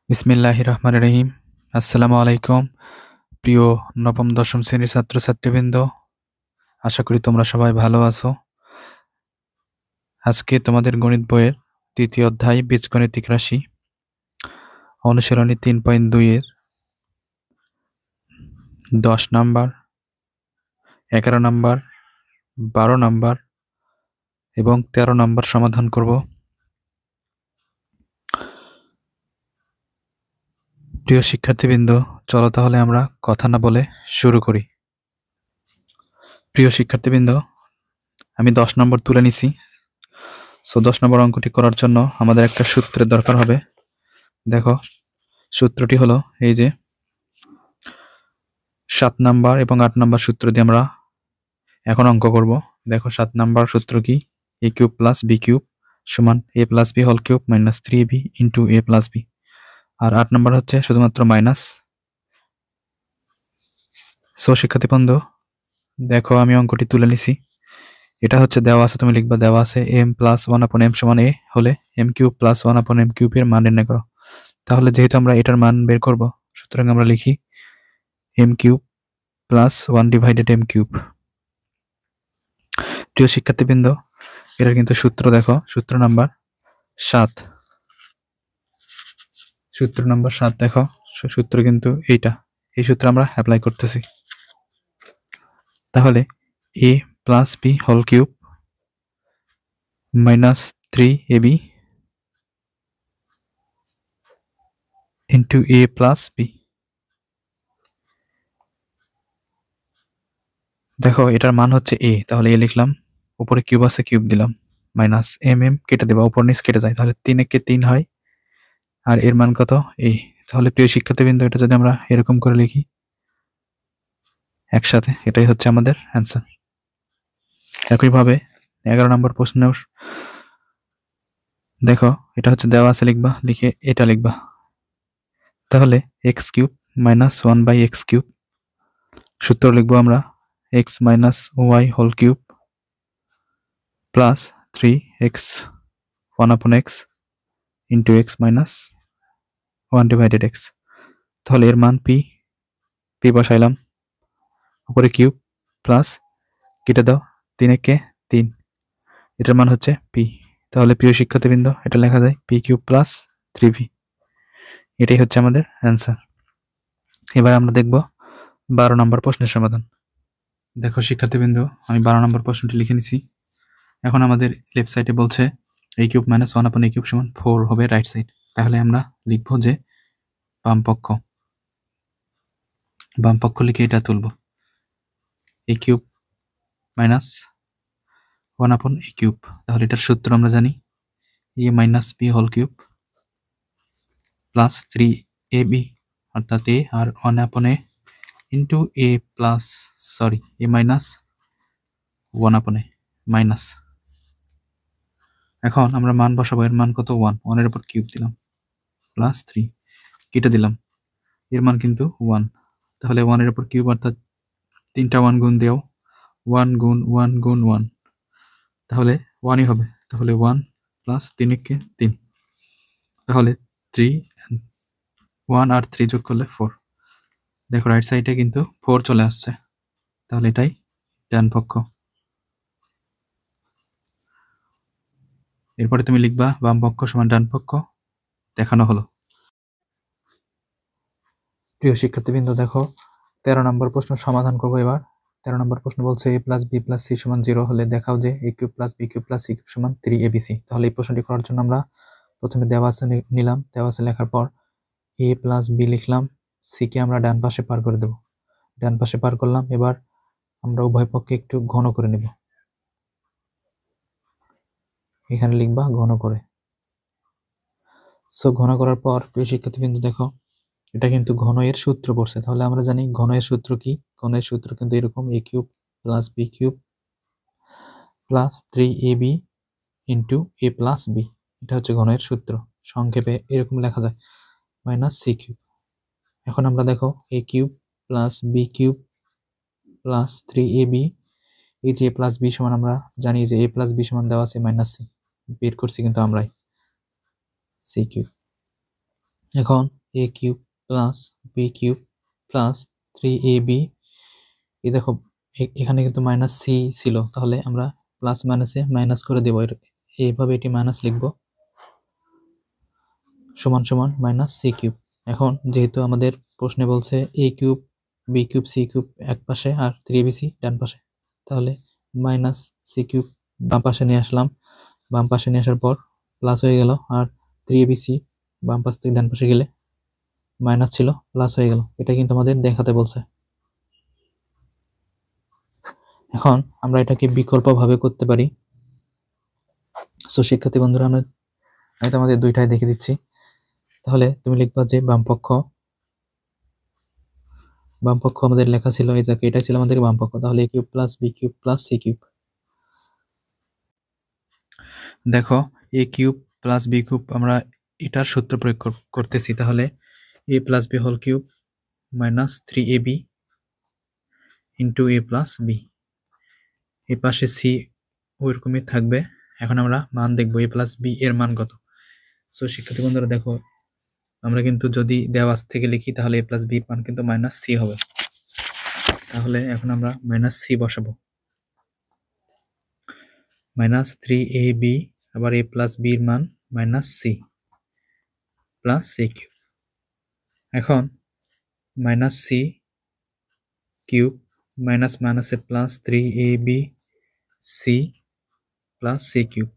বিসমিল্লাহির রহমানির রহিম। আসসালামু আলাইকুম। প্রিয় নবম দশম শ্রেণীর ছাত্রছাত্রীবৃন্দ, আশা করি তোমরা সবাই ভালো আছো। আজকে তোমাদের গণিত বইয়ের তৃতীয় অধ্যায় বীজগণিতিক রাশি অনুশীলনী 3.2 এর 10 নাম্বার, 11 নাম্বার, 12 নাম্বার এবং 13 নাম্বার সমাধান করব। প্রিয় শিক্ষার্থীবৃন্দ, চলো তাহলে আমরা কথা না বলে শুরু করি। প্রিয় শিক্ষার্থীবৃন্দ, আমি 10 নম্বর তুলে নিছি। 10 নম্বর অঙ্কটি করার জন্য আমাদের একটা সূত্রের দরকার হবে। দেখো, সূত্রটি হলো এই যে 7 নাম্বার এবং 8 নাম্বার সূত্র দিয়ে আমরা এখন অঙ্ক করব। দেখো, 7 নাম্বার সূত্র কি? a cube plus b cube সমান a plus b whole cube minus 3ab into a plus b। আর 8 নাম্বার হচ্ছে শুধুমাত্র মাইনাস। শিক্ষার্থী বন্ধু, দেখো আমি অঙ্কটি তুলে নিছি। এটা হচ্ছে দেওয়া আছে, তুমি লিখবা দেওয়া আছে m প্লাস 1 আপন m সমান a হলে m কিউব প্লাস 1 আপন m কিউব এর মান নির্ণয় করো। তাহলে যেহেতু আমরা এটার মান বের করব, সুতরাং আমরা লিখি m cube plus 1 divided m cube. প্রিয় শিক্ষার্থীবৃন্দ, এটার কিন্তু সূত্র দেখো, সূত্র নাম্বার 7। সূত্র নাম্বার 7 দেখো, সূত্র কিন্তু এই সূত্র আমরা অ্যাপ্লাই করতেছি। তাহলে a plus b whole cube minus 3ab into a plus b। দেখো, এটার মান হচ্ছে a, তাহলে a লিখলাম, উপরে কিউব আছে কিউব দিলাম, মাইনাস কেটে দেবা, উপর নিচ কেটে যায়, তাহলে 3 একে 3 হয়, আর এর মান কত? a। তাহলে প্রিয় শিক্ষার্থীবৃন্দ, এটা যদি আমরা এরকম করে লিখি একসাথে, এটাই হচ্ছে আমাদের অ্যান্সার। একইভাবে 11 নম্বর প্রশ্নেও দেখো, এটা হচ্ছে দেওয়া আছে, লিখবা, লিখে এটা লিখবা। তাহলে x cube minus 1 by x cube, সূত্র লিখবো আমরা x minus y whole cube plus 3x 1 upon x into x minus 1 divided x. তাহলে এর মান পি বসাইলাম, উপরে কিউব প্লাস কেটে দাও, 3 একে 3, এটার মান হচ্ছে পি। তাহলে প্রিয় শিক্ষার্থীবৃন্দ, এটা লেখা যায় পি কিউব প্লাস 3v। এটাই হচ্ছে আমাদের অ্যান্সার। এবার আমরা দেখব 12 নম্বর প্রশ্নের সমাধান। দেখো শিক্ষার্থীবৃন্দ, আমি 12 নম্বর প্রশ্নটি লিখে নিছি। এখন আমাদের লেফট সাইডে বলছে a cube minus 1 upon a cube সমান 4 হবে রাইট সাইড। তাহলে আমরা লিখবো যে বাম পক্ষ লিখে এটা তুলব, a cube minus 1 upon a cube. তাহলে এটার সূত্র আমরা জানি a minus b whole cube plus 3ab, অর্থাৎ a আর 1 upon a into a plus a minus 1 upon a minus. এখন আমরা মান বসাবো, এর মান কত? 1, 1 এর উপর কিউব দিলাম প্লাস 3 কেটে দিলাম, এর মান কিন্তু 1। তাহলে 1 এর উপর কিউব অর্থাৎ 3টা 1 গুণ দেও, 1 গুণ 1 গুণ 1, তাহলে 1ই হবে। তাহলে 1 প্লাস 3 একে 3, তাহলে 3 1 আর 3 যোগ করলে 4। দেখো রাইট সাইডে কিন্তু 4 চলে আসছে, তাহলে এটাই ডান পক্ষ। এরপরে তুমি লিখবা বাম পক্ষ সমান ডান পক্ষ, দেখানো হলো। প্রিয় শিক্ষার্থীবৃন্দ, দেখো 13 নম্বর প্রশ্ন সমাধান করবো এবার। 13 নম্বর প্রশ্ন বলছে a plus b plus c সমান 0 হলে দেখাও যে a cube plus b cube plus c cube সমান 3abc। তাহলে এই প্রশ্নটি করার জন্য আমরা প্রথমে দেওয়া আছে নিলাম, দেওয়া আছে লেখার পর a প্লাস b লিখলাম, c কে আমরা ডান পাশে পার করে দেব, ডান পাশে পার করলাম। এবার আমরা উভয় পক্ষে একটু ঘন করে নেব, এখানে লিখবা ঘন করে। ঘন করার পর প্রিয় শিক্ষার্থীবৃন্দ, দেখো এটা কিন্তু ঘন এর সূত্র পড়ছে। তাহলে আমরা জানি ঘন এর সূত্র কি? ঘন এর সূত্র কিন্তু এরকম a cube plus b cube plus 3ab into a plus b। এটা হচ্ছে ঘন এর সূত্র, সংক্ষেপে এরকম লেখা যায় মাইনাস c কিউব। এখন আমরা দেখো a cube plus b cube plus 3ab, এই যে a প্লাস b সমান আমরা জানি যে a প্লাস b সমান দেওয়া আছে মাইনাস c, বের করছি কিন্তু আমরাই c কিউব। এখন a cube plus b cube plus 3ab। এই দেখো এখানে কিন্তু মাইনাস সি ছিল, তাহলে আমরা প্লাস মাইনাসে মাইনাস করে দেবো, এইভাবে এটি মাইনাস লিখবো, সমান সমান মাইনাস সি কিউব। এখন যেহেতু আমাদের প্রশ্নে বলছে a cube b cube c cube এক পাশে আর 3abc ডান পাশে, তাহলে মাইনাস সি কিউব বাম পাশে নিয়ে আসলাম, বাম পাশে নিয়ে আসার পর প্লাস হয়ে গেল, আর 3abc বাম পাশ থেকে ডান পাশে গেলে মাইনাস ছিল প্লাস হয়ে গেল। এটা কিন্তু আমাদের দেখাতে বলছে। এখন আমরা এটাকে বিকল্পভাবে করতে পারি। সো শিক্ষার্থী বন্ধুরা, আমি তোমাদের দুইটাই দেখে দিচ্ছি। তাহলে তুমি লিখবা যে বামপক্ষ আমাদের লেখা ছিল এই জায়গায়, এটা ছিল আমাদের বামপক্ষ, তাহলে a cube plus b cube plus c cube. দেখো a cube plus b cube আমরা এটার সূত্র প্রয়োগ করতেছি, তাহলে a plus b whole cube minus 3ab into a plus b. এ পাশে সি ওইরকমই থাকবে। এখন আমরা মান দেখবো এ প্লাস বি এর মান কত। সো শিক্ষার্থী বন্ধুরা দেখো, আমরা কিন্তু যদি দেওয়া থেকে লিখি তাহলে এ প্লাস বি মান কিন্তু মাইনাস সি হবে। তাহলে এখন আমরা মাইনাস সি বসাবো, মাইনাস 3ab, আবার এ প্লাস বির মান minus c plus c cube. এখন মাইনাস সি কিউব মাইনাস মাইনাসে plus 3ab c plus c cube,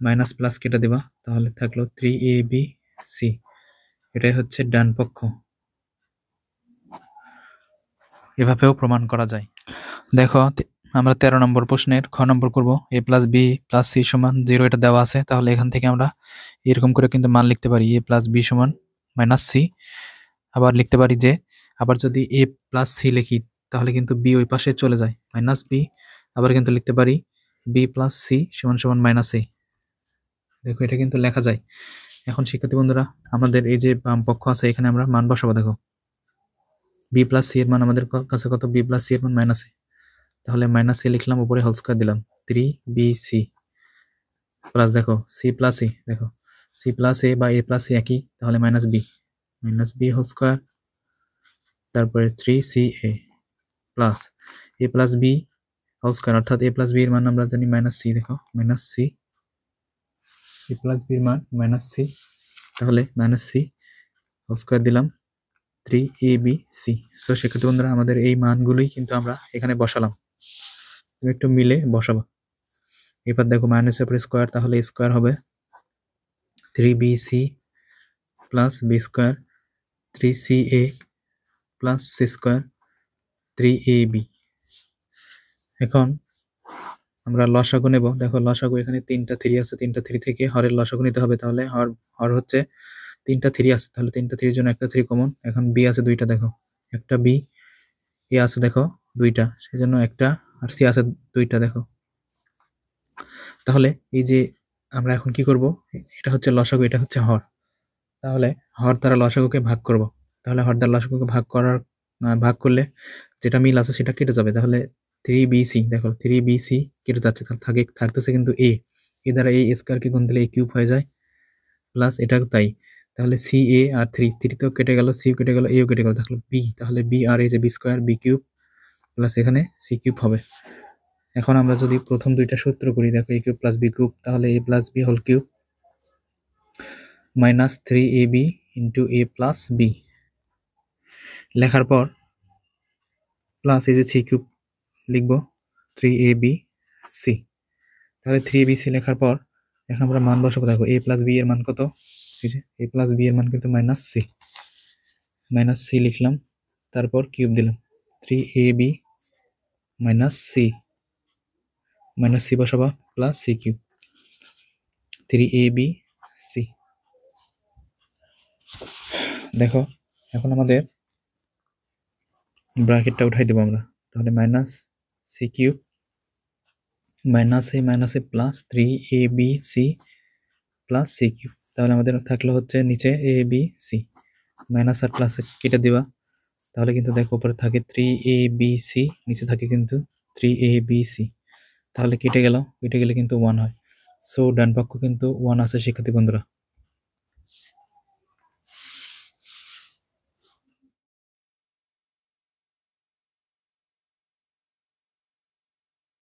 minus plus কেটে দেবা, তাহলে থাকলো 3ab সি। এটাই হচ্ছে ডান পক্ষ। এভাবেও প্রমাণ করা যায়। দেখো আমরা 13 নম্বর প্রশ্নের খ নম্বর করব। এ প্লাস বি প্লাস সি সমান 0 এটা দেওয়া আছে, তাহলে এখান থেকে আমরা এরকম করে কিন্তু মান লিখতে পারি এ প্লাস বি সমান মাইনাস সি। আবার লিখতে পারি যে আবার যদি এ প্লাস সি লিখি তাহলে কিন্তু বি ওই পাশে চলে যায় মাইনাস বি। আবার কিন্তু লিখতে পারি বি প্লাস সি সমান সমান মাইনাস এ। দেখো এটা কিন্তু লেখা যায়। এখন শিক্ষার্থী বন্ধুরা, আমাদের এই যে বাম পক্ষ আছে এখানে আমরা মান বসাবো। দেখো বি প্লাস সি এর মান আমাদের কাছে কত, বি প্লাস সি এর মান মাইনাস এ, তাহলে মাইনাস এ লিখলাম, উপরে হোল স্কয়ার দিলাম 3bc প্লাস দেখো সি প্লাস এ, দেখো সি প্লাস এ বা এ প্লাস এ একই, তাহলে মাইনাস বি হোল স্কয়ার, তারপরে 3ca প্লাস এ প্লাস বি হোল স্কয়ার, অর্থাৎ এ প্লাস বি এর মান আমরা জানি মাইনাস সি। দেখো মাইনাস সি, এ প্লাস বি এর মান মাইনাস সি, তাহলে মাইনাস সি হোল স্কয়ার দিলাম 3abc। সো সেক্ষেত্রে বন্ধুরা আমাদের এই মানগুলোই কিন্তু আমরা এখানে বসালাম, তুমি একটু মিলে বসাবা। এবার দেখো মাইনাসের উপরে স্কয়ার, তাহলে স্কয়ার হবে 3bc plus b square 3ca plus c square 3ab। এখন আমরা লসাগু নেব। দেখো লসাগু এখানে 3টা 3 আছে, 3টা 3 থেকে হরের লসাগু নিতে হবে, তাহলে হর হচ্ছে 3টা 3 আছে, তাহলে 3টা 3 এর জন্য একটা 3 কমন। এখন বি আছে 2টা, দেখো একটা বি, এ আছে দেখো 2টা, সেজন্য একটা, আর সি আছে 2টা। দেখো তাহলে এই যে আমরা এখন কি করব, এটা হচ্ছে লসাগু, এটা হচ্ছে হর, তাহলে হর দ্বারা লসাগুকে ভাগ করব। তাহলে হর দ্বারা লসাগুকে ভাগ করলে যেটা মিল আছে সেটা কেটে যাবে, তাহলে 3bc, দেখো 3bc কেটে যাচ্ছে, তাহলে থাকতেছে কিন্তু এ দ্বারা এ স্কয়ারকে গুণ দিলে এ কিউব হয়ে যায়, প্লাস এটা তাই, তাহলে সি এ আর 3 তো কেটে গেল, সিও কেটে গেল, এও কেটে গেল, তাহলে বি, তাহলে বি আর এই যে b square b cube plus এখানে সি কিউব হবে। এখন আমরা যদি প্রথম দুইটা সূত্র করি, দেখো a cube plus b cube, তাহলে a plus b whole cube minus 3ab into a plus b লেখার পর প্লাস এই যে সি কিউব লিখবো 3abc, তাহলে 3abc লেখার পর এখন আমরা মান বসাবো। দেখো এ প্লাস বি এর মান কত, এই যে এ প্লাস বি এর মান কিন্তু মাইনাস সি লিখলাম, তারপর কিউব দিলাম 3ab মাইনাস সি বসাবা প্লাস সি কিউব 3abc। দেখো এখন আমাদের ব্র্যাকেটটা উঠাই দেবো আমরা, তাহলে minus c cube minus a plus 3abc plus c cube, তাহলে আমাদের থাকলো হচ্ছে নিচে এ বি সি, মাইনাস আর প্লাস কেটে দেওয়া, তাহলে কিন্তু দেখো উপরে থাকে 3abc, নিচে থাকে কিন্তু 3abc, তাহলে কেটে গেলে কিন্তু 1 হয়। সো ডান পক্ষ কিন্তু 1 আছে শিক্ষার্থী বন্ধুরা।